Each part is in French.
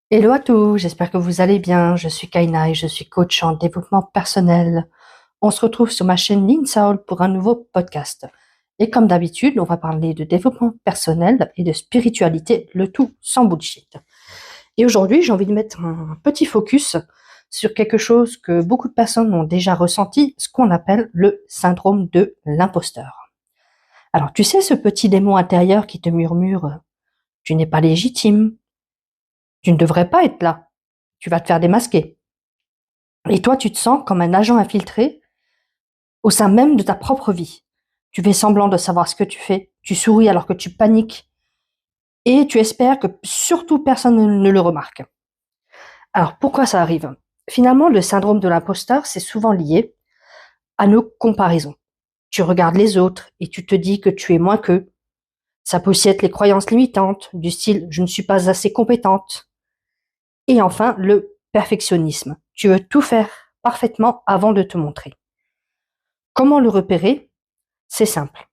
Hello à tous, j'espère que vous allez bien. Je suis Kaina et je suis coach en développement personnel. On se retrouve sur ma chaîne Lean Soul pour un nouveau podcast. Et comme d'habitude, on va parler de développement personnel et de spiritualité, le tout sans bullshit. Et aujourd'hui, j'ai envie de mettre un petit focus sur quelque chose que beaucoup de personnes ont déjà ressenti, ce qu'on appelle le syndrome de l'imposteur. Alors, tu sais, ce petit démon intérieur qui te murmure, tu n'es pas légitime, tu ne devrais pas être là, tu vas te faire démasquer. Et toi, tu te sens comme un agent infiltré au sein même de ta propre vie. Tu fais semblant de savoir ce que tu fais, tu souris alors que tu paniques, et tu espères que surtout personne ne le remarque. Alors pourquoi ça arrive? Finalement, le syndrome de l'imposteur, c'est souvent lié à nos comparaisons. Tu regardes les autres et tu te dis que tu es moins qu'eux. Ça peut aussi être les croyances limitantes, du style je ne suis pas assez compétente. Et enfin, le perfectionnisme. Tu veux tout faire parfaitement avant de te montrer. Comment le repérer? C'est simple.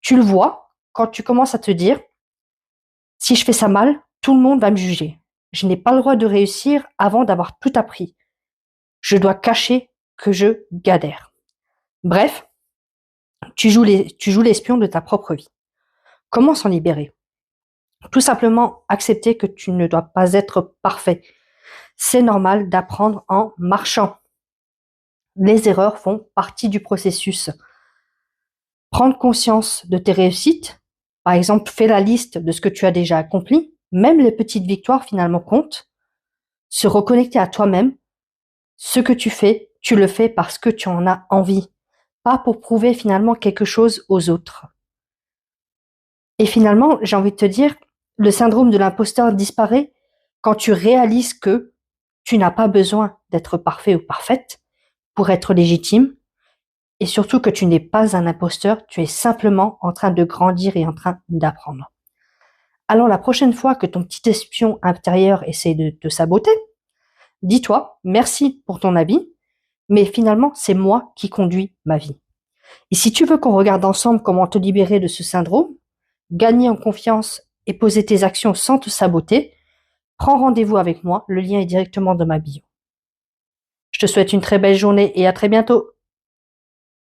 Tu le vois quand tu commences à te dire, si je fais ça mal, tout le monde va me juger. Je n'ai pas le droit de réussir avant d'avoir tout appris. Je dois cacher que je galère. Bref, tu joues l'espion de ta propre vie. Comment s'en libérer? Tout simplement accepter que tu ne dois pas être parfait. C'est normal d'apprendre en marchant. Les erreurs font partie du processus. Prendre conscience de tes réussites, par exemple, fais la liste de ce que tu as déjà accompli, même les petites victoires finalement comptent. Se reconnecter à toi-même, ce que tu fais, tu le fais parce que tu en as envie, pas pour prouver finalement quelque chose aux autres. Et finalement, j'ai envie de te dire, le syndrome de l'imposteur disparaît quand tu réalises que tu n'as pas besoin d'être parfait ou parfaite pour être légitime, et surtout que tu n'es pas un imposteur, tu es simplement en train de grandir et en train d'apprendre. Alors la prochaine fois que ton petit espion intérieur essaie de te saboter, dis-toi merci pour ton avis, mais finalement c'est moi qui conduis ma vie. Et si tu veux qu'on regarde ensemble comment te libérer de ce syndrome, gagner en confiance et poser tes actions sans te saboter, prends rendez-vous avec moi, le lien est directement dans ma bio. Je te souhaite une très belle journée et à très bientôt.